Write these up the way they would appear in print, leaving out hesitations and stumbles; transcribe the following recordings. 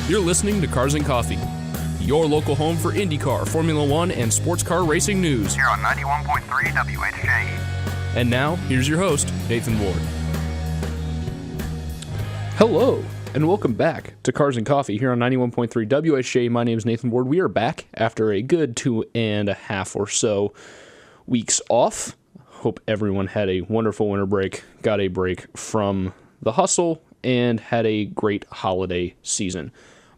You're listening to Cars and Coffee, your local home for IndyCar, Formula One, and sports car racing news. Here on 91.3 WHJE. And now, here's your host, Nathan Ward. Hello, and welcome back to Cars and Coffee here on 91.3 WHJE. My name is Nathan Ward. We are back after a good 2.5 or so weeks off. Hope everyone had a wonderful winter break, got a break from the hustle, and had a great holiday season.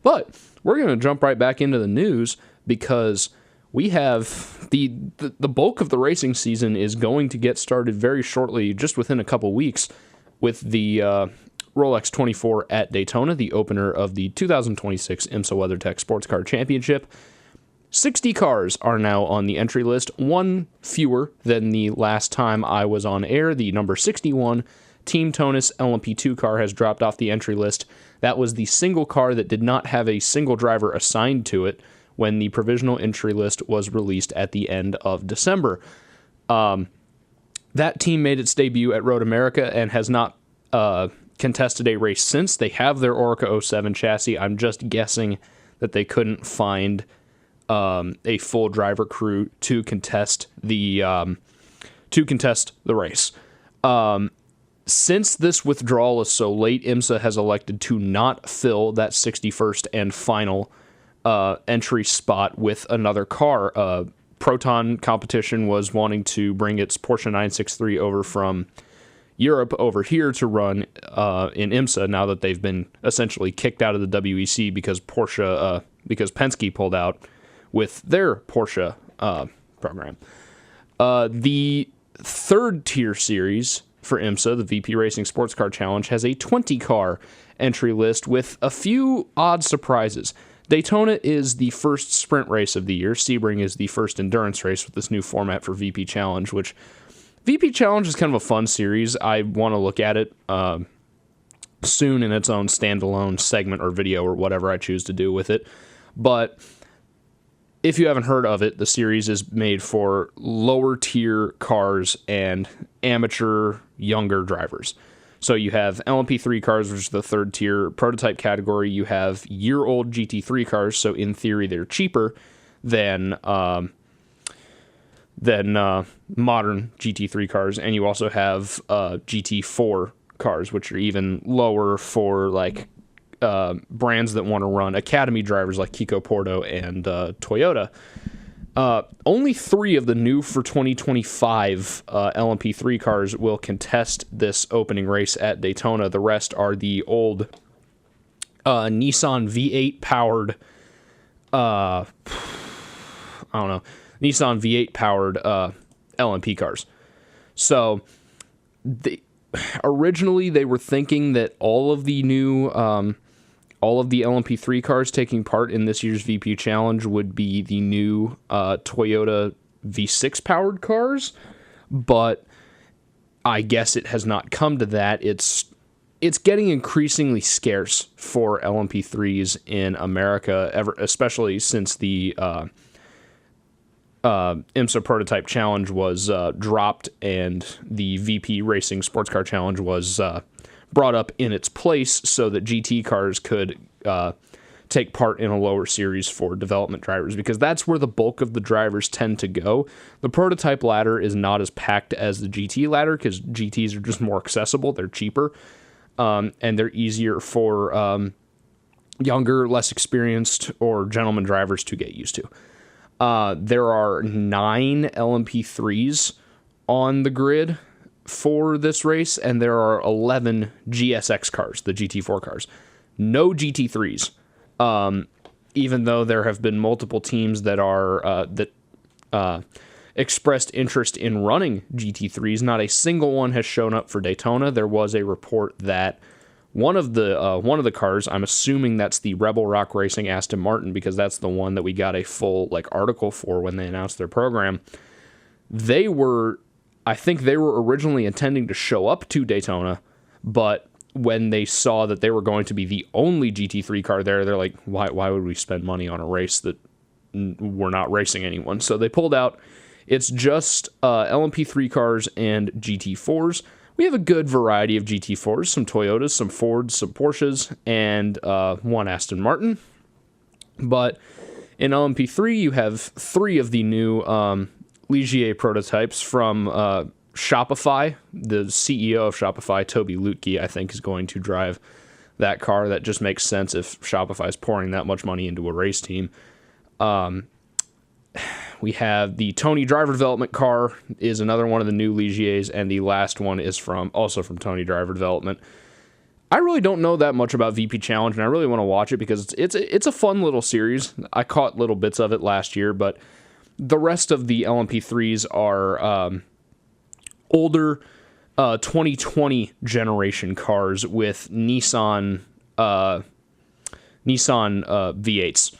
But we're going to jump right back into the news because we have the bulk of the racing season is going to get started very shortly, just within a couple weeks, with the Rolex 24 at Daytona, the opener of the 2026 IMSA WeatherTech Sports Car Championship. 60 cars are now on the entry list, one fewer than the last time I was on air. The number 61 Team Tonus LMP2 car has dropped off the entry list. That was the single car that did not have a single driver assigned to it when the provisional entry list was released at the end of December. That team made its debut at Road America and has not contested a race since. They have their Orica 07 chassis. I'm just guessing that they couldn't find a full driver crew to contest the race. Since this withdrawal is so late, IMSA has elected to not fill that 61st and final entry spot with another car. Proton Competition was wanting to bring its Porsche 963 over from Europe over here to run in IMSA now that they've been essentially kicked out of the WEC because Penske pulled out with their Porsche program. The third tier series for IMSA, the VP Racing Sports Car Challenge, has a 20-car entry list with a few odd surprises. Daytona is the first sprint race of the year. Sebring is the first endurance race with this new format for VP Challenge, which VP Challenge is kind of a fun series. I want to look at it soon in its own standalone segment or video or whatever I choose to do with it. But if you haven't heard of it, the series is made for lower tier cars and amateur younger drivers. So you have LMP3 cars, which is the third tier prototype category. You have year-old GT3 cars, so in theory they're cheaper than modern GT3 cars. And you also have GT4 cars, which are even lower for like brands that want to run academy drivers like Kiko Porto and Toyota. Only 3 of the new for 2025 LMP3 cars will contest this opening race at Daytona. The rest are the old Nissan V8 powered Nissan V8 powered LMP cars. So originally they were thinking that all of the LMP3 cars taking part in this year's VP Challenge would be the new Toyota V6 powered cars, but I guess it has not come to that. It's getting increasingly scarce for LMP3s in America, especially since the IMSA Prototype Challenge was dropped and the VP Racing Sports Car Challenge was brought up in its place so that GT cars could take part in a lower series for development drivers, because that's where the bulk of the drivers tend to go. The prototype ladder is not as packed as the GT ladder because GTs are just more accessible, they're cheaper, and they're easier for younger, less experienced, or gentleman drivers to get used to. There are 9 LMP3s on the grid for this race, and there are 11 GSX cars, the GT4 cars. No GT3s, even though there have been multiple teams that expressed interest in running GT3s. Not a single one has shown up for Daytona. There was a report that one of the cars, I'm assuming that's the Rebel Rock Racing Aston Martin, because that's the one that we got a full article for when they announced their program. I think they were originally intending to show up to Daytona, but when they saw that they were going to be the only GT3 car there, they're like, why would we spend money on a race that we're not racing anyone? So they pulled out. It's just LMP3 cars and GT4s. we have a good variety of GT4s, some Toyotas, some Fords, some Porsches, and one Aston Martin. But in LMP3, you have 3 of the new Ligier prototypes from Shopify. The CEO of Shopify, Toby Lutke, I think, is going to drive that car. That just makes sense if Shopify is pouring that much money into a race team. We have the Tony driver development car is another one of the new Ligiers, and the last one is also from Tony driver development. I really don't know that much about VP Challenge, and I really want to watch it because it's a fun little series. I caught little bits of it last year, but the rest of the LMP3s are older 2020 generation cars with Nissan V8s.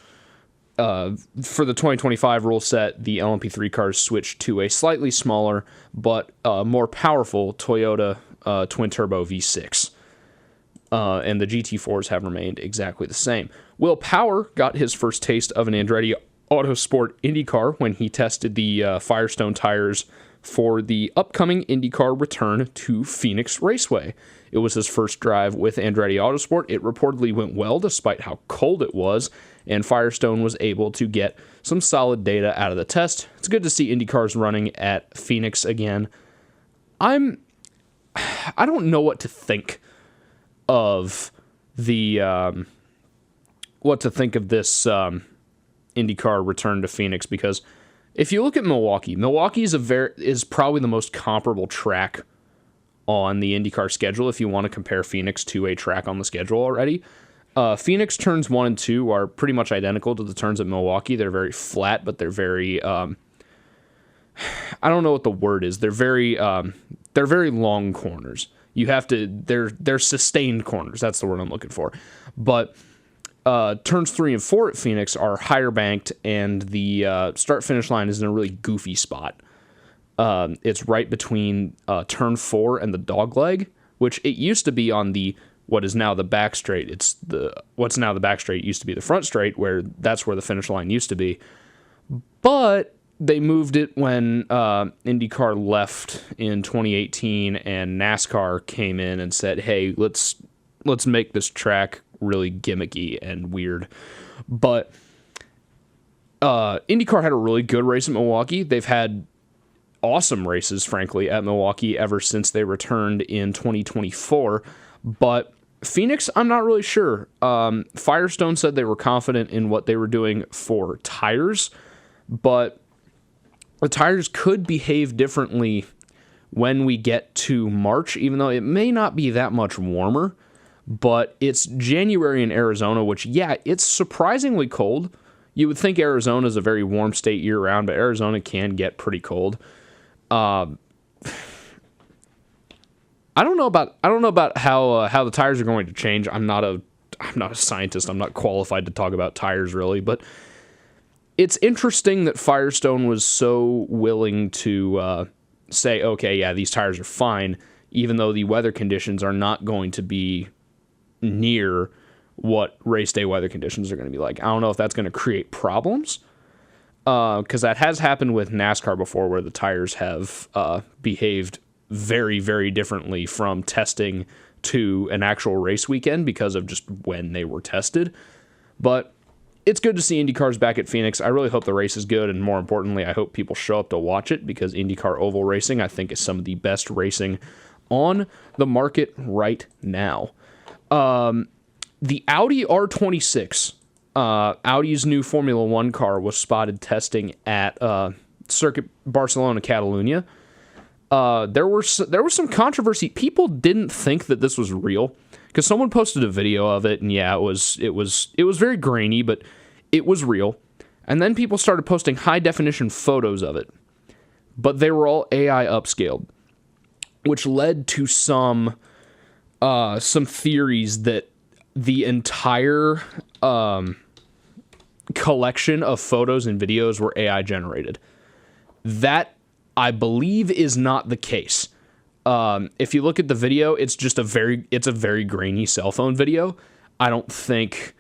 For the 2025 rule set, the LMP3 cars switched to a slightly smaller but more powerful Toyota twin-turbo V6. And the GT4s have remained exactly the same. Will Power got his first taste of an Andretti Autosport IndyCar when he tested the Firestone tires for the upcoming IndyCar return to Phoenix Raceway. It was his first drive with Andretti Autosport. It reportedly went well despite how cold it was, and Firestone was able to get some solid data out of the test. It's good to see IndyCars running at Phoenix again. I don't know what to think of the this IndyCar return to Phoenix, because if you look at Milwaukee is probably the most comparable track on the IndyCar schedule if you want to compare Phoenix to a track on the schedule already. Phoenix turns 1 and 2 are pretty much identical to the turns at Milwaukee. They're very flat, but they're very I don't know what the word is. They're very long corners. They're sustained corners. That's the word I'm looking for. But turns 3 and 4 at Phoenix are higher banked, and the start-finish line is in a really goofy spot. It's right between turn 4 and the dogleg, which it used to be on what is now the back straight. What's now the back straight used to be the front straight, that's where the finish line used to be. But they moved it when IndyCar left in 2018, and NASCAR came in and said, "Hey, let's make this track really gimmicky and weird." But IndyCar had a really good race at Milwaukee. They've had awesome races, frankly, at Milwaukee ever since they returned in 2024. But Phoenix, I'm not really sure. Firestone said they were confident in what they were doing for tires, but the tires could behave differently when we get to March, even though it may not be that much warmer. But it's January in Arizona, which, it's surprisingly cold. You would think Arizona is a very warm state year-round, but Arizona can get pretty cold. I don't know about how the tires are going to change. I'm not a scientist. I'm not qualified to talk about tires really, but it's interesting that Firestone was so willing to say, okay, yeah, these tires are fine, even though the weather conditions are not going to be near what race day weather conditions are going to be like. I don't know if that's going to create problems, because that has happened with NASCAR before, where the tires have behaved very, very differently from testing to an actual race weekend because of just when they were tested. But it's good to see IndyCars back at Phoenix. I really hope the race is good, and more importantly, I hope people show up to watch it, because IndyCar oval racing, I think, is some of the best racing on the market right now. The Audi R26, Audi's new Formula One car, was spotted testing at Circuit Barcelona Catalunya. There was some controversy. People didn't think that this was real, because someone posted a video of it, and it was very grainy, but it was real. And then people started posting high definition photos of it, but they were all AI upscaled, which led to some theories that the entire collection of photos and videos were AI generated. That, I believe, is not the case. If you look at the video, it's a very grainy cell phone video. I don't think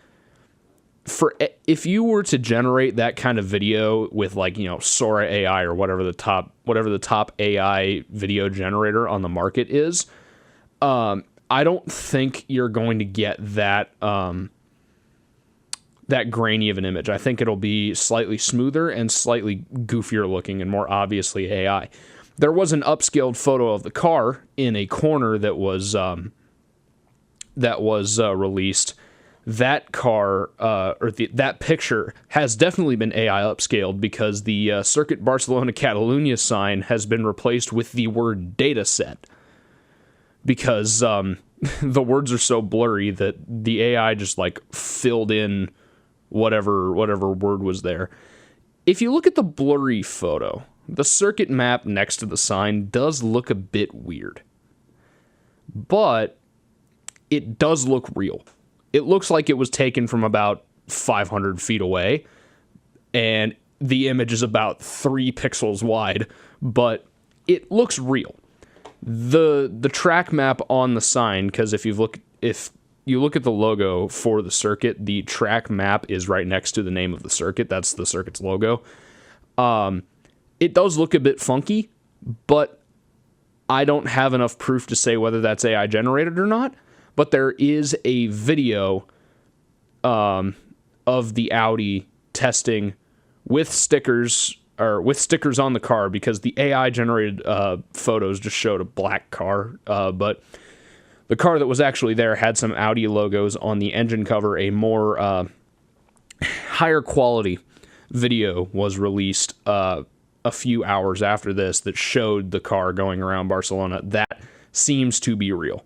if you were to generate that kind of video with like, Sora AI or whatever the top AI video generator on the market is, I don't think you're going to get that that grainy of an image. I think it'll be slightly smoother and slightly goofier looking and more obviously AI. There was an upscaled photo of the car in a corner that was released. That car, that picture has definitely been AI upscaled because the Circuit Barcelona Catalunya sign has been replaced with the word data set. Because the words are so blurry that the AI just like filled in whatever word was there. If you look at the blurry photo, the circuit map next to the sign does look a bit weird. But it does look real. It looks like it was taken from about 500 feet away, and the image is about 3 pixels wide, but it looks real. The track map on the sign, because if you look at the logo for the circuit, the track map is right next to the name of the circuit. That's the circuit's logo. It does look a bit funky, but I don't have enough proof to say whether that's AI generated or not. But there is a video of the Audi testing with stickers on the car, because the AI generated photos just showed a black car, but the car that was actually there had some Audi logos on the engine cover. A more higher quality video was released a few hours after this that showed the car going around Barcelona. That seems to be real,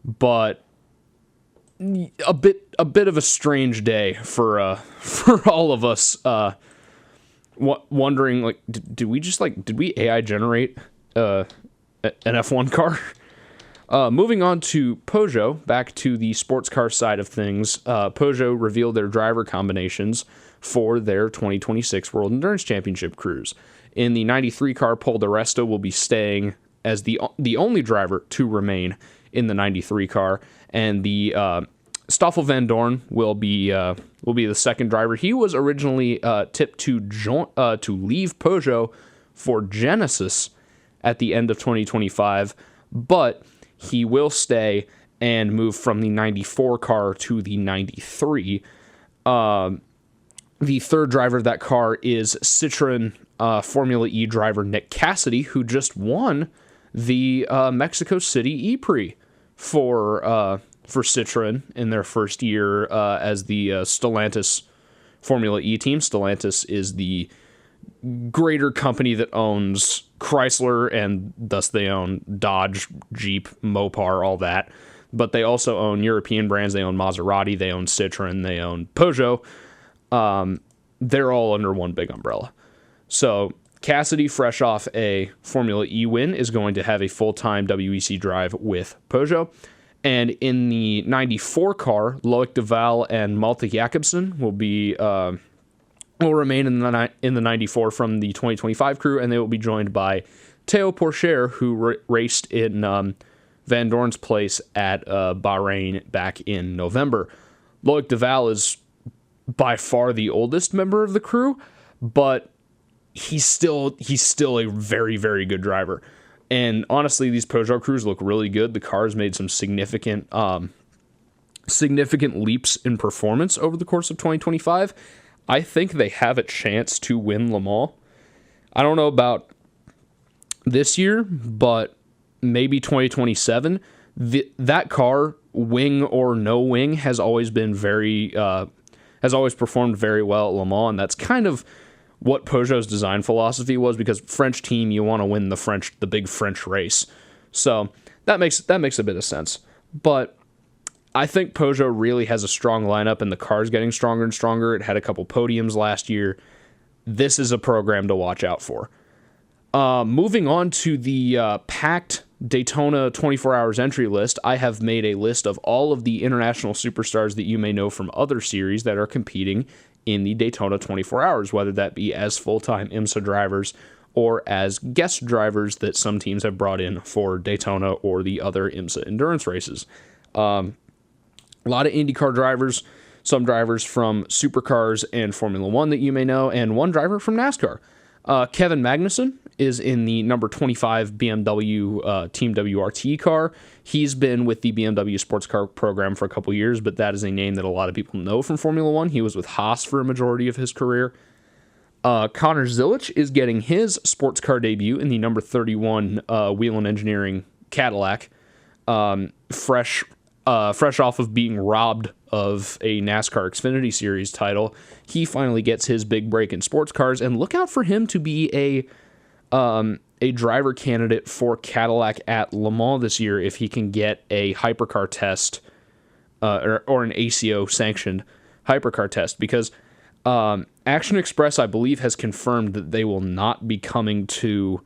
but a bit of a strange day for all of us. Wondering, like, did we AI generate an F1 car? Moving on to Peugeot, back to the sports car side of things. Peugeot revealed their driver combinations for their 2026 World Endurance Championship cruise. In the 93 car, Pol di Resto will be staying as the only driver to remain in the 93 car, and the Stoffel Van Dorn will be the second driver. He was originally tipped to leave Peugeot for Genesis at the end of 2025, but he will stay and move from the 94 car to the 93. The third driver of that car is Citroen Formula E driver Nick Cassidy, who just won the Mexico City E-Prix for Citroen in their first year as the Stellantis Formula E team. Stellantis is the greater company that owns Chrysler, and thus they own Dodge, Jeep, Mopar, all that. But they also own European brands. They own Maserati, they own Citroen, they own Peugeot. They're all under one big umbrella. So Cassidy, fresh off a Formula E win, is going to have a full-time WEC drive with Peugeot. And in the 94 car, Loic Duval and Malte Jakobsen will remain in the 94 from the 2025 crew, and they will be joined by Theo Pourchaire, who raced in Van Dorn's place at Bahrain back in November. Loic Duval is by far the oldest member of the crew, but he's still a very, very good driver. And honestly, these Peugeot crews look really good. The car's made some significant leaps in performance over the course of 2025. I think they have a chance to win Le Mans. I don't know about this year, but maybe 2027. That car, wing or no wing, has always been has always performed very well at Le Mans, and that's kind of what Peugeot's design philosophy was, because French team, you want to win the big French race. So that makes a bit of sense. But I think Peugeot really has a strong lineup, and the car's getting stronger and stronger. It had a couple podiums last year. This is a program to watch out for. Moving on to the packed Daytona 24 Hours entry list, I have made a list of all of the international superstars that you may know from other series that are competing in the Daytona 24 Hours, whether that be as full-time IMSA drivers or as guest drivers that some teams have brought in for Daytona or the other IMSA endurance races. A lot of IndyCar drivers, some drivers from supercars and Formula One that you may know, and one driver from NASCAR. Kevin Magnussen is in the number 25 BMW Team WRT car. He's been with the BMW sports car program for a couple years, but that is a name that a lot of people know from Formula One. He was with Haas for a majority of his career. Connor Zilic is getting his sports car debut in the number 31 Whelen Engineering Cadillac, fresh off of being robbed of a NASCAR Xfinity Series title. He finally gets his big break in sports cars, and look out for him to be a driver candidate for Cadillac at Le Mans this year if he can get a hypercar test or an ACO sanctioned hypercar test, because Action Express, I believe, has confirmed that they will not be coming to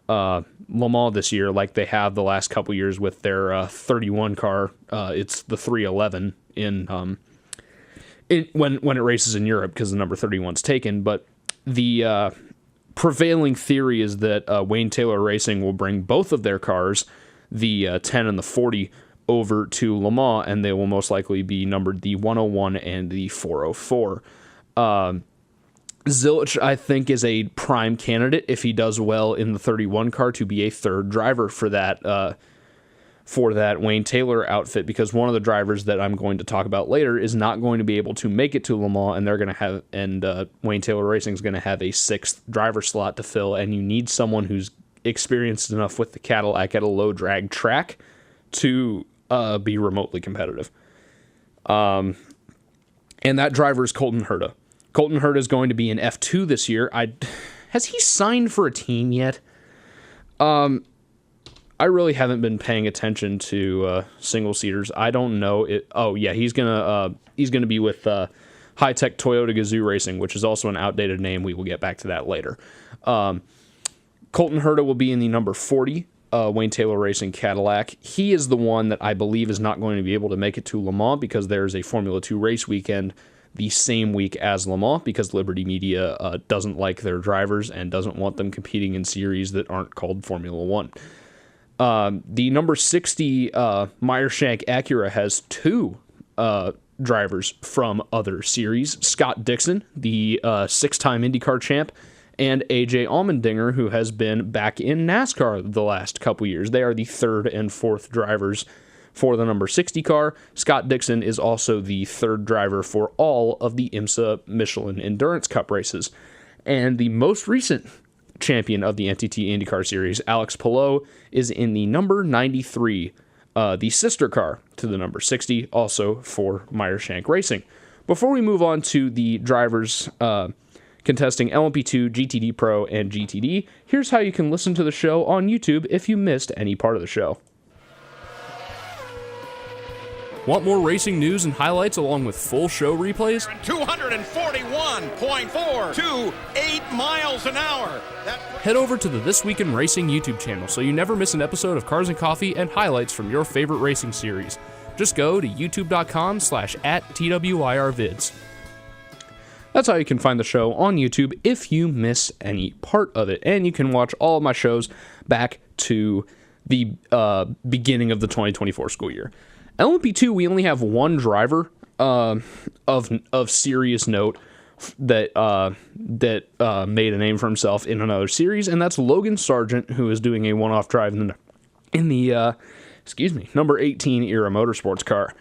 Le Mans this year like they have the last couple years with their 31 car. It's the 311 when it races in Europe, because the number 31's taken. But the prevailing theory is that Wayne Taylor Racing will bring both of their cars, the 10 and the 40, over to Le Mans, and they will most likely be numbered the 101 and the 404. Zilic, I think, is a prime candidate, if he does well in the 31 car, to be a third driver for that Wayne Taylor outfit, because one of the drivers that I'm going to talk about later is not going to be able to make it to Le Mans, and they're going to have, Wayne Taylor Racing is going to have a sixth driver slot to fill, and you need someone who's experienced enough with the Cadillac at a low drag track to be remotely competitive. And that driver is Colton Herta. Colton Herta is going to be in F2 this year. Has he signed for a team yet? I really haven't been paying attention to single seaters. I don't know it. Oh yeah, he's gonna be with High Tech Toyota Gazoo Racing, which is also an outdated name. We will get back to that later. Colton Herta will be in the number 40 Wayne Taylor Racing Cadillac. He is the one that I believe is not going to be able to make it to Le Mans, because there's a Formula 2 race weekend the same week as Le Mans, because Liberty Media doesn't like their drivers and doesn't want them competing in series that aren't called Formula 1. The number 60 Meyer-Shank Acura has two drivers from other series: Scott Dixon, the six-time IndyCar champ, and AJ Allmendinger, who has been back in NASCAR the last couple years. They are the third and fourth drivers for the number 60 car. Scott Dixon is also the third driver for all of the IMSA Michelin Endurance Cup races. And the most recent champion of the NTT IndyCar Series, Alex Palou, is in the number 93, the sister car to the number 60, also for Meyer-Shank Racing. Before we move on to the drivers contesting LMP2, GTD Pro, and GTD, here's how you can listen to the show on YouTube if you missed any part of the show. Want more racing news and highlights along with full show replays? 241.428 miles an hour. Head over to the This Week in Racing YouTube channel so you never miss an episode of Cars and Coffee and highlights from your favorite racing series. Just go to youtube.com/@TWIRvids. That's how you can find the show on YouTube if you miss any part of it. And you can watch all of my shows back to the beginning of the 2024 school year. LMP2, we only have one driver of serious note that made a name for himself in another series, and that's Logan Sargent, who is doing a one-off drive in the number 18 era motorsports car.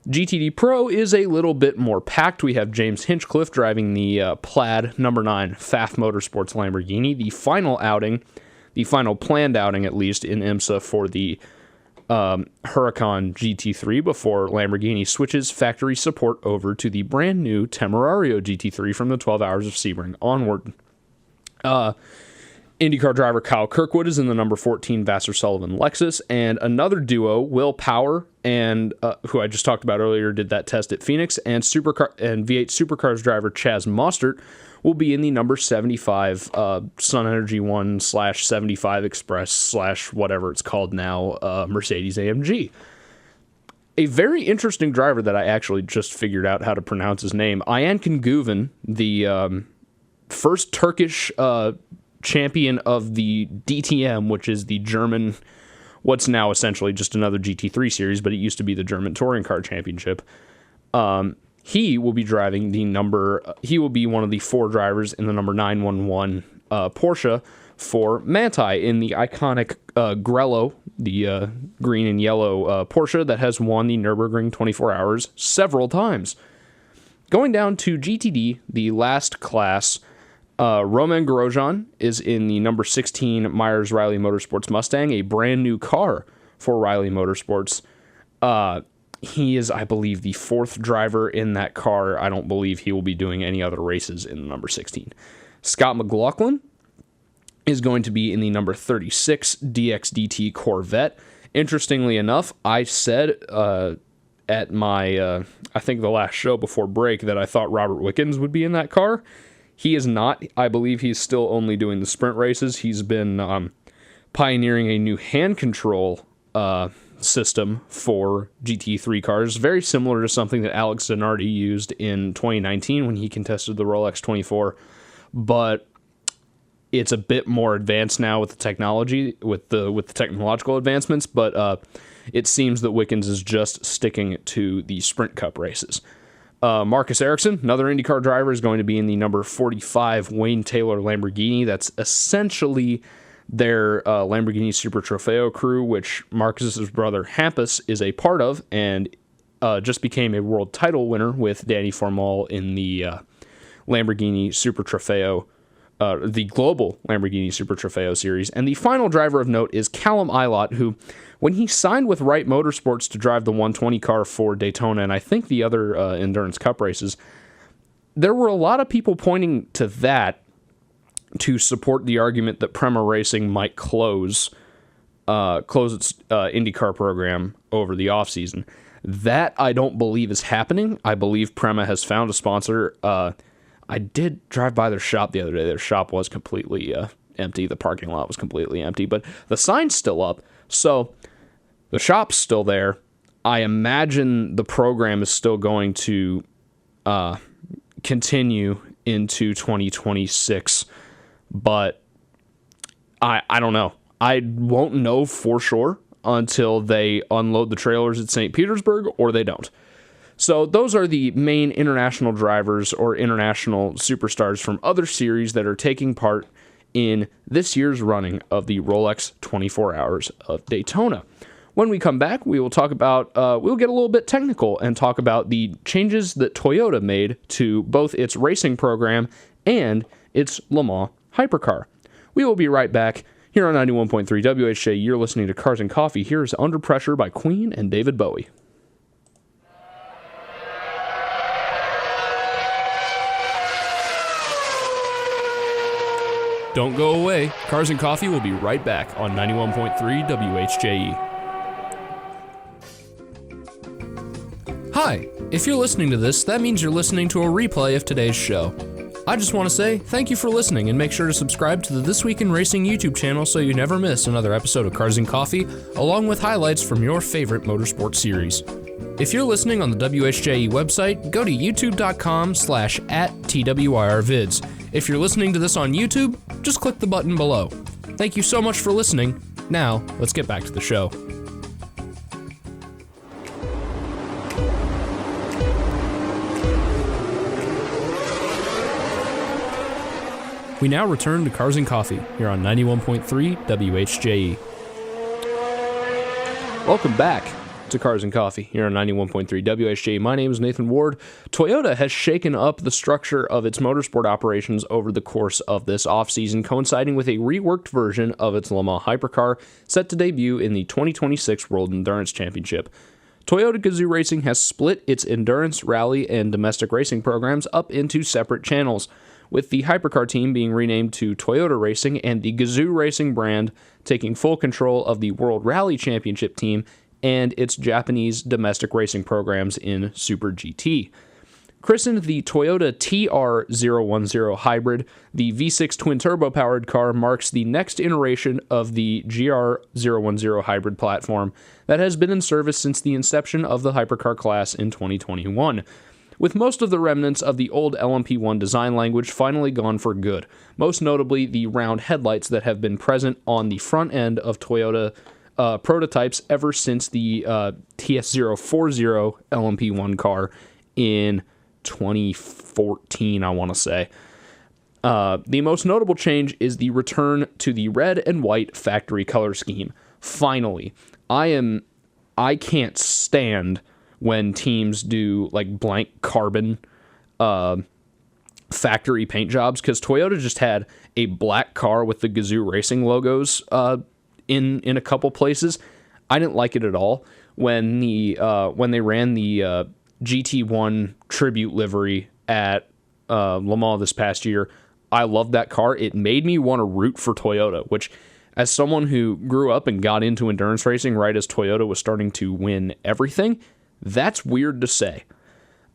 GTD Pro is a little bit more packed. We have James Hinchcliffe driving the plaid number 9 Pfaff Motorsports Lamborghini, the final planned outing at least in IMSA for the Huracan GT3 before Lamborghini switches factory support over to the brand new Temerario GT3 from the 12 Hours of Sebring onward. IndyCar driver Kyle Kirkwood is in the number 14 Vassar Sullivan Lexus, and another duo, Will Power and who I just talked about earlier, did that test at Phoenix, and V8 Supercars driver Chaz Mostert will be in the number 75 Sun Energy 1/75 Express / whatever it's called now, Mercedes AMG. A very interesting driver that I actually just figured out how to pronounce his name, Ayhan Güven, the first Turkish champion of the DTM, which is the German, what's now essentially just another GT3 series, but it used to be the German Touring Car Championship. he will be driving he will be one of the 4 drivers in the number 911 Porsche for Manti in the iconic Grello, the green and yellow Porsche that has won the Nürburgring 24 Hours several times. Going down to GTD, the last class, Roman Grosjean is in the number 16 Myers Riley Motorsports Mustang, a brand new car for Riley Motorsports. He is, I believe, the 4th driver in that car. I don't believe he will be doing any other races in the number 16. Scott McLaughlin is going to be in the number 36 DXDT Corvette. Interestingly enough, I said at my, I think the last show before break, that I thought Robert Wickens would be in that car. He is not. I believe he's still only doing the sprint races. He's been pioneering a new hand control system for GT3 cars, very similar to something that Alex Zanardi used in 2019 when he contested the Rolex 24, but it's a bit more advanced now with the technology, with the technological advancements, but it seems that Wickens is just sticking to the Sprint Cup races. Marcus Ericsson, another IndyCar driver, is going to be in the number 45 Wayne Taylor Lamborghini. That's essentially their Lamborghini Super Trofeo crew, which Marcus's brother Hampus is a part of, and just became a world title winner with Danny Formal in the Lamborghini Super Trofeo, the global Lamborghini Super Trofeo series. And the final driver of note is Callum Ilott, who, when he signed with Wright Motorsports to drive the 120 car for Daytona and I think the other Endurance Cup races, there were a lot of people pointing to that to support the argument that Prema Racing might close its IndyCar program over the offseason. That I don't believe is happening. I believe Prema has found a sponsor. I did drive by their shop the other day. Their shop was completely empty. The parking lot was completely empty, but the sign's still up. So the shop's still there. I imagine the program is still going to continue into 2026, but I don't know. I won't know for sure until they unload the trailers at St. Petersburg or they don't. So those are the main international drivers or international superstars from other series that are taking part in this year's running of the Rolex 24 Hours of Daytona. When we come back, we will talk about, we'll get a little bit technical and talk about the changes that Toyota made to both its racing program and its Le Mans hypercar. We will be right back here on 91.3 WHJE. You're listening to Cars and Coffee. Here's Under Pressure by Queen and David Bowie. Don't go away. Cars and Coffee will be right back on 91.3 WHJE. Hi, if you're listening to this, that means you're listening to a replay of today's show. I just want to say thank you for listening and make sure to subscribe to the This Week in Racing YouTube channel so you never miss another episode of Cars and Coffee, along with highlights from your favorite motorsport series. If you're listening on the WHJE website, go to youtube.com/@TWIRvids. If you're listening to this on YouTube, just click the button below. Thank you so much for listening. Now, let's get back to the show. We now return to Cars and Coffee here on 91.3 WHJE. Welcome back to Cars and Coffee here on 91.3 WHJE. My name is Nathan Ward. Toyota has shaken up the structure of its motorsport operations over the course of this offseason, coinciding with a reworked version of its Le Mans hypercar set to debut in the 2026 World Endurance Championship. Toyota Gazoo Racing has split its endurance, rally, and domestic racing programs up into separate channels, with the hypercar team being renamed to Toyota Racing and the Gazoo Racing brand taking full control of the World Rally Championship team and its Japanese domestic racing programs in Super GT. Christened the Toyota TR010 Hybrid, the V6 twin-turbo powered car marks the next iteration of the GR010 Hybrid platform that has been in service since the inception of the hypercar class in 2021. With most of the remnants of the old LMP1 design language finally gone for good, most notably the round headlights that have been present on the front end of Toyota prototypes ever since the TS040 LMP1 car in 2014, I want to say. The most notable change is the return to the red and white factory color scheme. Finally, I can't stand when teams do like blank carbon factory paint jobs, because Toyota just had a black car with the Gazoo Racing logos in a couple places. I didn't like it at all when they ran the GT1 tribute livery at Le Mans this past year. I loved that car. It made me want to root for Toyota, which, as someone who grew up and got into endurance racing right as Toyota was starting to win everything, that's weird to say.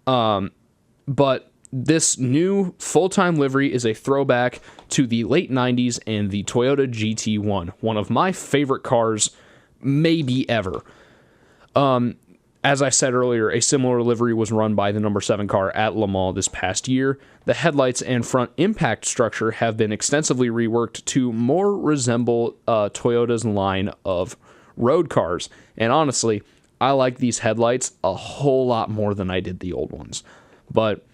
But this new full-time livery is a throwback to the late 90s and the Toyota GT1, one of my favorite cars maybe ever. As I said earlier, a similar livery was run by the number 7 car at Le Mans this past year. The headlights and front impact structure have been extensively reworked to more resemble Toyota's line of road cars. And honestly, I like these headlights a whole lot more than I did the old ones. But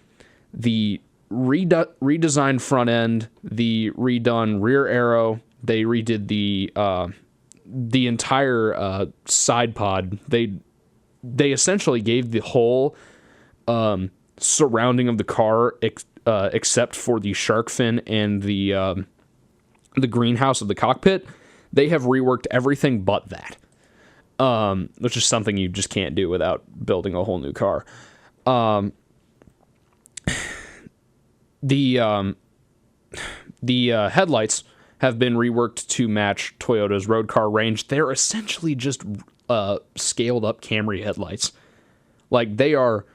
the redesigned front end, the redone rear arrow, they redid the entire side pod. They essentially gave the whole surrounding of the car, except for the shark fin and the greenhouse of the cockpit. They have reworked everything but that, which is something you just can't do without building a whole new car. The headlights have been reworked to match Toyota's road car range. They're essentially just scaled up Camry headlights. Like, they are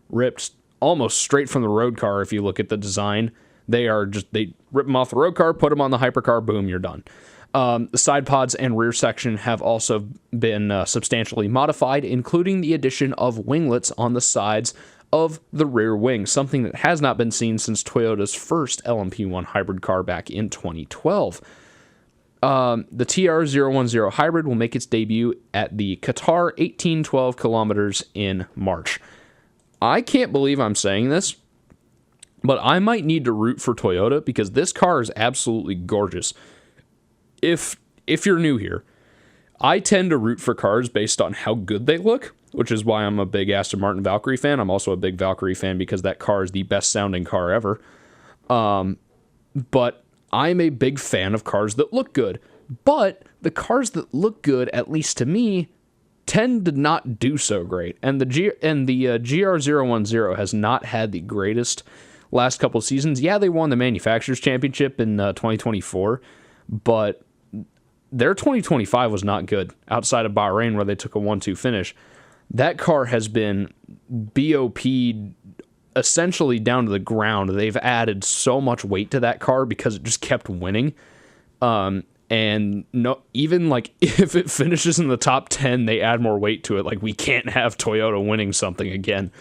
ripped almost straight from the road car. If you look at the design, they rip them off the road car, put them on the hypercar, boom, you're done. The side pods and rear section have also been substantially modified, including the addition of winglets on the sides of the rear wing, something that has not been seen since Toyota's first LMP1 hybrid car back in 2012. The TR010 hybrid will make its debut at the Qatar 1812 kilometers in March. I can't believe I'm saying this, but I might need to root for Toyota because this car is absolutely gorgeous. If you're new here, I tend to root for cars based on how good they look, which is why I'm a big Aston Martin Valkyrie fan. I'm also a big Valkyrie fan because that car is the best sounding car ever. But I'm a big fan of cars that look good, but the cars that look good, at least to me, tend to not do so great. And the GR010 has not had the greatest last couple of seasons. Yeah, they won the Manufacturers Championship in 2024, but their 2025 was not good outside of Bahrain, where they took a 1-2 finish. That car has been BOP'd essentially down to the ground. They've added so much weight to that car because it just kept winning. And no, even like if it finishes in the top 10, they add more weight to it. Like, we can't have Toyota winning something again.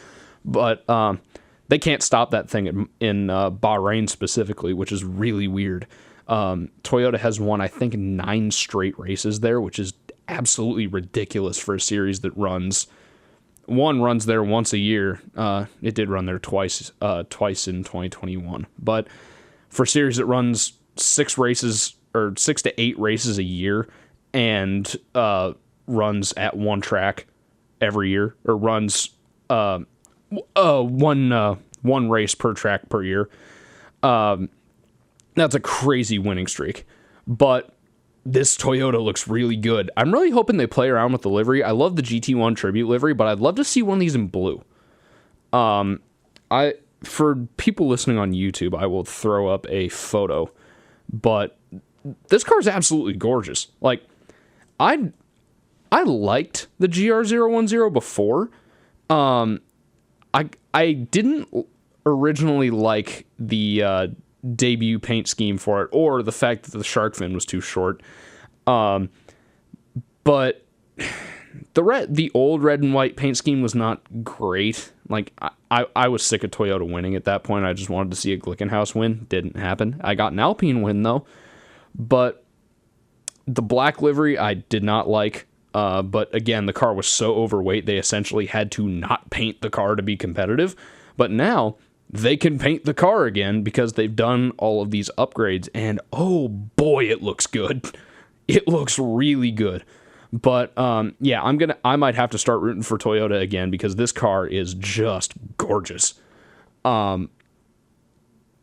But they can't stop that thing in Bahrain specifically, which is really weird. Toyota has won, I think, 9 straight races there, which is absolutely ridiculous for a series that runs there once a year. It did run there twice in 2021, but for a series that runs 6 to 8 races a year and runs at one track every year, or runs one race per track per year, that's a crazy winning streak. But this Toyota looks really good. I'm really hoping they play around with the livery. I love the GT1 tribute livery, but I'd love to see one of these in blue. For people listening on YouTube, I will throw up a photo, but this car is absolutely gorgeous. Like, I liked the GR010 before. I didn't originally like the debut paint scheme for it, or the fact that the shark fin was too short. But the old red and white paint scheme was not great. Like, I was sick of Toyota winning at that point. I just wanted to see a Glickenhaus win. Didn't happen. I got an Alpine win though. But the black livery I did not like. But again, the car was so overweight they essentially had to not paint the car to be competitive. But now they can paint the car again because they've done all of these upgrades, and oh boy, it looks good. It looks really good. But yeah, I might have to start rooting for Toyota again because this car is just gorgeous.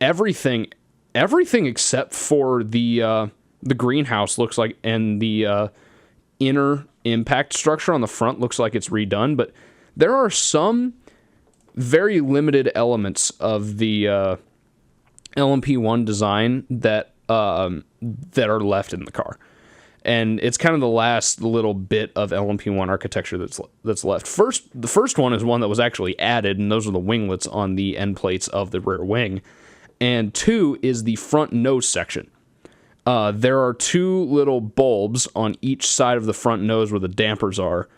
Everything except for the greenhouse looks like, and the inner impact structure on the front looks like it's redone, but there are some very limited elements of the LMP1 design that are left in the car. And it's kind of the last little bit of LMP1 architecture that's left. The first one is one that was actually added, and those are the winglets on the end plates of the rear wing. And 2 is the front nose section. There are 2 little bulbs on each side of the front nose where the dampers are,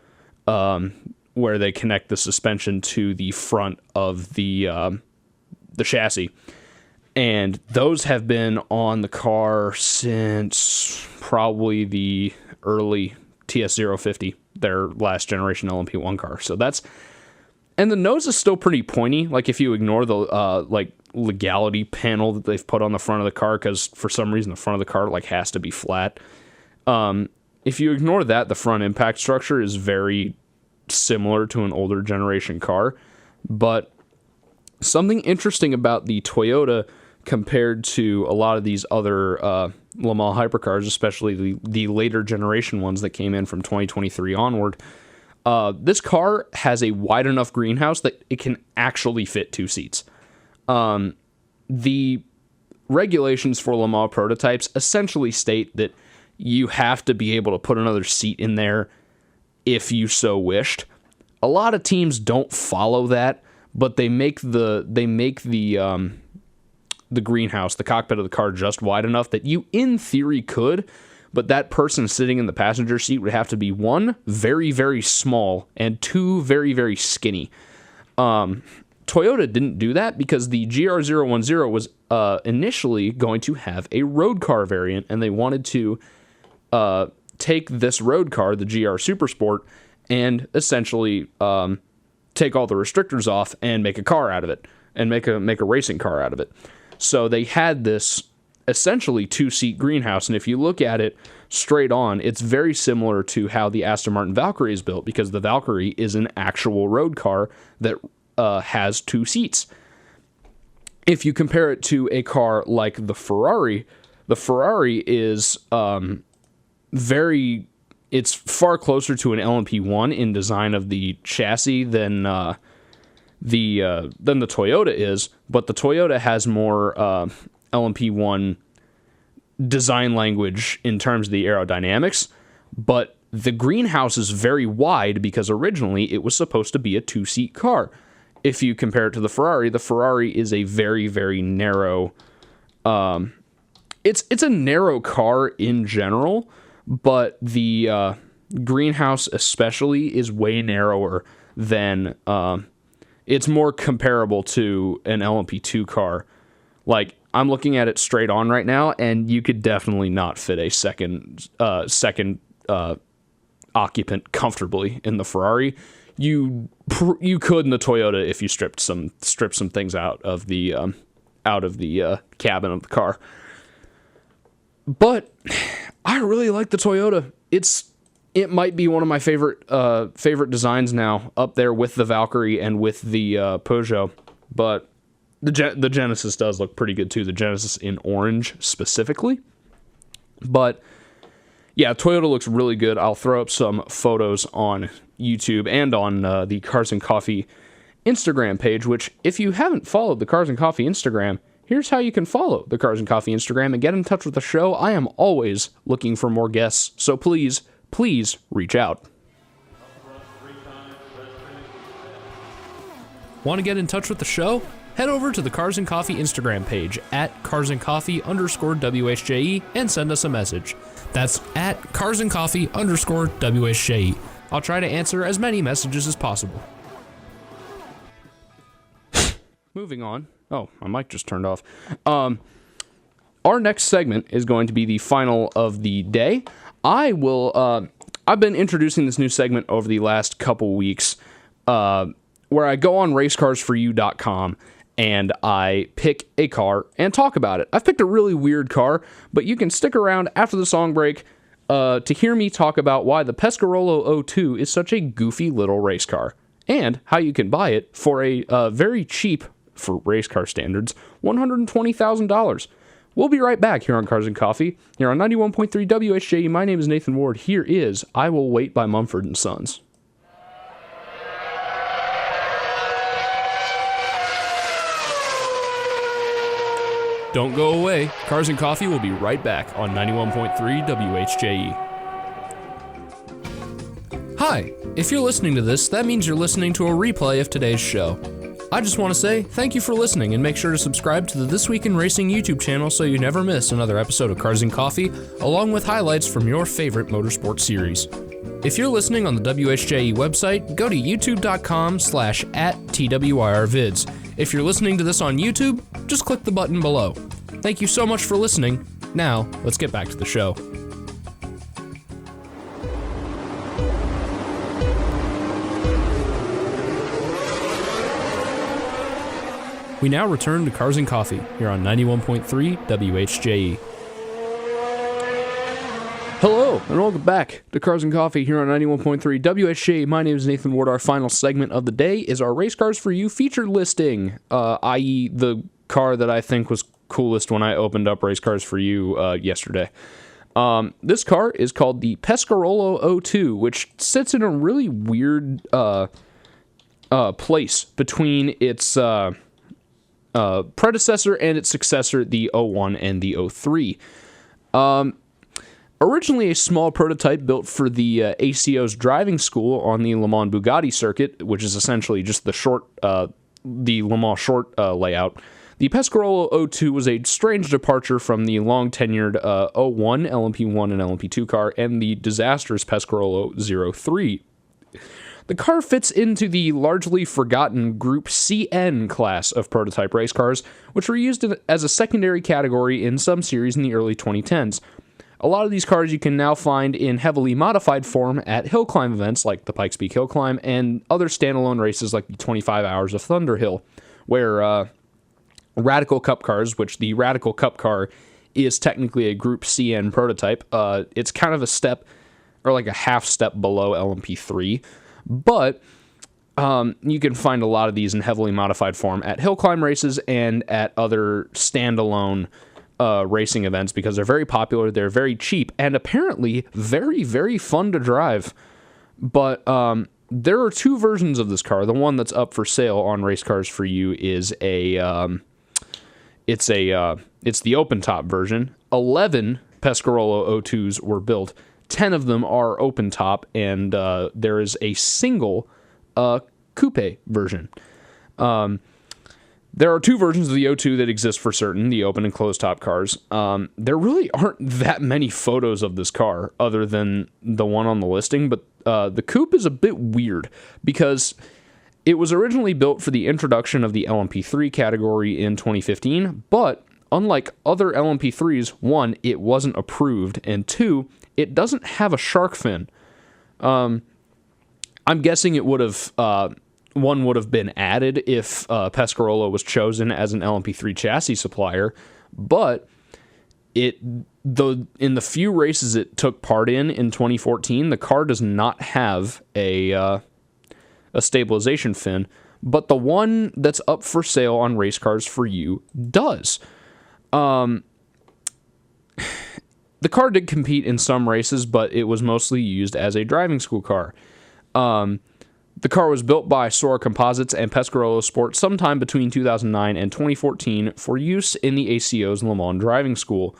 where they connect the suspension to the front of the chassis. And those have been on the car since probably the early TS050, their last generation LMP1 car. So and the nose is still pretty pointy. Like if you ignore the legality panel that they've put on the front of the car, because for some reason the front of the car has to be flat. If you ignore that, the front impact structure is very similar to an older generation car. But something interesting about the Toyota compared to a lot of these other Le Mans hypercars, especially the later generation ones that came in from 2023 onward, this car has a wide enough greenhouse that it can actually fit 2 seats. The regulations for Le Mans prototypes essentially state that you have to be able to put another seat in there if you so wished. A lot of teams don't follow that, but they make the greenhouse, the cockpit of the car, just wide enough that you, in theory, could, but that person sitting in the passenger seat would have to be 1, very, very small, and 2, very, very skinny. Toyota didn't do that because the GR010 was initially going to have a road car variant, and they wanted to take this road car, the GR Supersport, and essentially take all the restrictors off and make a car out of it, and make a racing car out of it. So they had this essentially 2-seat greenhouse, and if you look at it straight on, it's very similar to how the Aston Martin Valkyrie is built, because the Valkyrie is an actual road car that has 2 seats. If you compare it to a car like the Ferrari is it's far closer to an LMP1 in design of the chassis than the Toyota is, but the Toyota has more LMP1 design language in terms of the aerodynamics, but the greenhouse is very wide because originally it was supposed to be a 2-seat car. If you compare it to the Ferrari is a very, very narrow, it's a narrow car in general, but the greenhouse especially is way narrower than, it's more comparable to an LMP2 car. Like, I'm looking at it straight on right now, and you could definitely not fit a second occupant comfortably in the Ferrari. You could in the Toyota if you stripped some things out of the cabin of the car. But I really like the Toyota. It might be one of my favorite designs now, up there with the Valkyrie and with the Peugeot. But the Genesis does look pretty good too. The Genesis in orange specifically. But yeah, Toyota looks really good. I'll throw up some photos on YouTube and on the Cars and Coffee Instagram page, which if you haven't followed the Cars and Coffee Instagram, here's how you can follow the Cars and Coffee Instagram and get in touch with the show. I am always looking for more guests, so please reach out. Want to get in touch with the show? Head over to the Cars and Coffee Instagram page at carsandcoffee_WHJE and send us a message. That's at carsandcoffee_WHJE. I'll try to answer as many messages as possible. Moving on. Oh, my mic just turned off. Our next segment is going to be the final of the day. I've been introducing this new segment over the last couple weeks, where I go on racecarsforyou.com and I pick a car and talk about it. I've picked a really weird car, but you can stick around after the song break to hear me talk about why the Pescarolo 02 is such a goofy little race car, and how you can buy it for a very cheap, for race car standards, $120,000. We'll be right back here on Cars and Coffee, here on 91.3 WHJE. My name is Nathan Ward. Here is I Will Wait by Mumford & Sons. Don't go away. Cars and Coffee will be right back on 91.3 WHJE. Hi, if you're listening to this, that means you're listening to a replay of today's show. I just want to say thank you for listening, and make sure to subscribe to the This Week in Racing YouTube channel so you never miss another episode of Cars and Coffee, along with highlights from your favorite motorsport series. If you're listening on the WHJE website, go to youtube.com/@TWIRvids. If you're listening to this on YouTube, just click the button below. Thank you so much for listening. Now, let's get back to the show. We now return to Cars and Coffee here on 91.3 WHJE. Hello, and welcome back to Cars and Coffee here on 91.3 WHJE. My name is Nathan Ward. Our final segment of the day is our Race Cars for You featured listing, i.e. the car that I think was coolest when I opened up Race Cars for You yesterday. This car is called the Pescarolo 02, which sits in a really weird place between its predecessor and its successor, the 01 and the 03. Originally a small prototype built for the ACO's driving school on the Le Mans Bugatti circuit, which is essentially just the Le Mans short layout, the Pescarolo 02 was a strange departure from the long-tenured 01 LMP1 and LMP2 car and the disastrous Pescarolo 03. The car fits into the largely forgotten Group CN class of prototype race cars, which were used as a secondary category in some series in the early 2010s. A lot of these cars you can now find in heavily modified form at hill climb events like the Pikes Peak Hill Climb and other standalone races like the 25 Hours of Thunder Hill, where Radical Cup cars, which the Radical Cup car is technically a Group CN prototype, it's kind of a step, or like a half step below LMP3, but you can find a lot of these in heavily modified form at hill climb races and at other standalone racing events because they're very popular, they're very cheap, and apparently very, very fun to drive. But there are two versions of this car. The one that's up for sale on Race Cars for You is it's the open top version. 11 Pescarolo 02s were built. 10 of them are open top, and there is a single coupe version. There are two versions of the 02 that exist for certain, the open and closed top cars. There really aren't that many photos of this car other than the one on the listing, but the coupe is a bit weird because it was originally built for the introduction of the LMP3 category in 2015, but unlike other LMP3s, one, it wasn't approved, and two, it doesn't have a shark fin. I'm guessing it would have one would have been added if Pescarolo was chosen as an LMP3 chassis supplier, but in the few races it took part in 2014, the car does not have a stabilization fin, but the one that's up for sale on Race Cars for You does. The car did compete in some races, but it was mostly used as a driving school car. The car was built by Sora Composites and Pescarolo Sport sometime between 2009 and 2014 for use in the ACO's Le Mans driving school.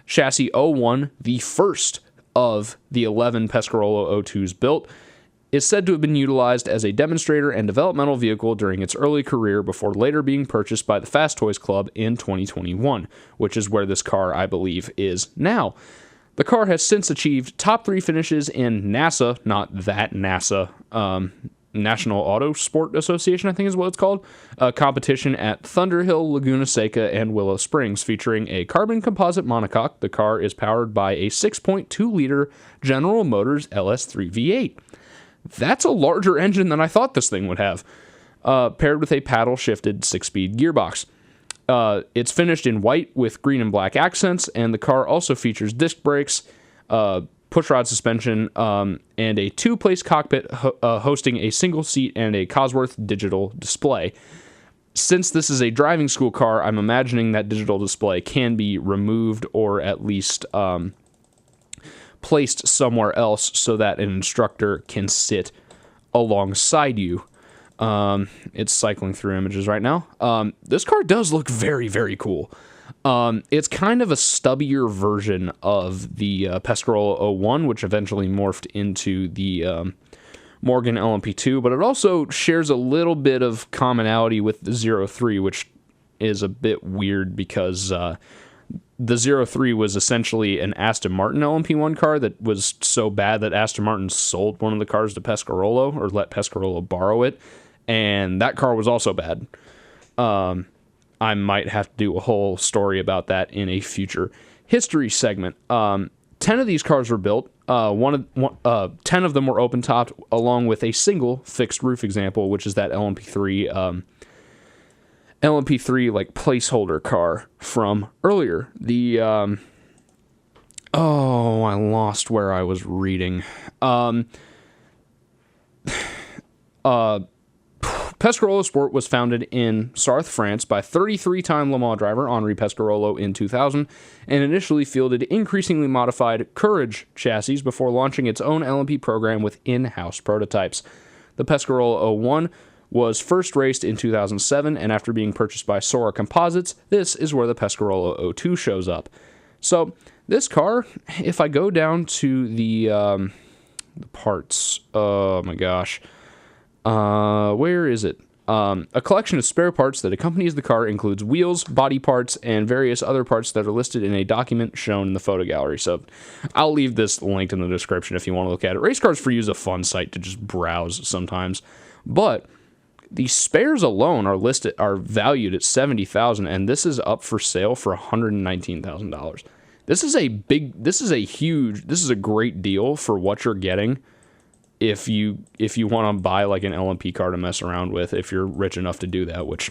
Chassis 01, the first of the 11 Pescarolo 02s built, is said to have been utilized as a demonstrator and developmental vehicle during its early career before later being purchased by the Fast Toys Club in 2021, which is where this car, I believe, is now. The car has since achieved top 3 finishes in NASA, not that NASA, National Auto Sport Association, I think is what it's called, competition at Thunderhill, Laguna Seca, and Willow Springs, featuring a carbon composite monocoque. The car is powered by a 6.2-liter General Motors LS3 V8. That's a larger engine than I thought this thing would have. paired with a paddle-shifted 6-speed gearbox. It's finished in white with green and black accents, and the car also features disc brakes, pushrod suspension, and a 2-place cockpit hosting a single seat and a Cosworth digital display. Since this is a driving school car, I'm imagining that digital display can be removed or at least placed somewhere else so that an instructor can sit alongside you. It's cycling through images right now. This car does look very, very cool. It's kind of a stubbier version of the Pescarolo 01, which eventually morphed into the Morgan LMP2, but it also shares a little bit of commonality with the 03, which is a bit weird because the 03 was essentially an Aston Martin LMP1 car that was so bad that Aston Martin sold one of the cars to Pescarolo, or let Pescarolo borrow it, and that car was also bad. I might have to do a whole story about that in a future history segment. 10 of these cars were built. 10 of them were open-topped, along with a single fixed roof example, which is that LMP3 like placeholder car from earlier. The I lost where I was reading. Pescarolo Sport was founded in Sarthe, France by 33-time Le Mans driver Henri Pescarolo in 2000 and initially fielded increasingly modified Courage chassis before launching its own LMP program with in-house prototypes. The Pescarolo 01 was first raced in 2007, and after being purchased by Sora Composites, this is where the Pescarolo 02 shows up. So this car, if I go down to the parts, oh my gosh, where is it? A collection of spare parts that accompanies the car includes wheels, body parts, and various other parts that are listed in a document shown in the photo gallery. So I'll leave this linked in the description if you want to look at it. Race Cars For You is a fun site to just browse sometimes. But the spares alone are valued at $70,000, and this is up for sale for $119,000. This is a great deal for what you're getting. If you want to buy like an LMP car to mess around with, if you're rich enough to do that, which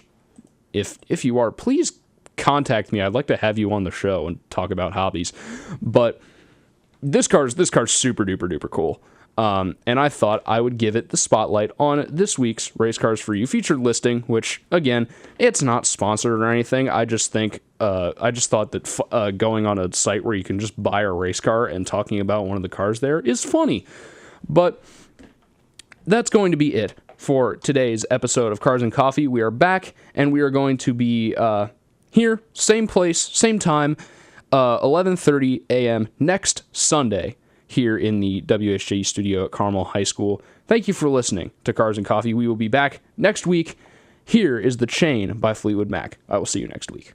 if you are, please contact me. I'd like to have you on the show and talk about hobbies. But this car's super duper duper cool. And I thought I would give it the spotlight on this week's Race Cars For You featured listing, which again, it's not sponsored or anything. I just thought that going on a site where you can just buy a race car and talking about one of the cars there is funny. But that's going to be it for today's episode of Cars and Coffee. We are back, and we are going to be here, same place, same time, 11:30 a.m. next Sunday here in the WHJE studio at Carmel High School. Thank you for listening to Cars and Coffee. We will be back next week. Here is The Chain by Fleetwood Mac. I will see you next week.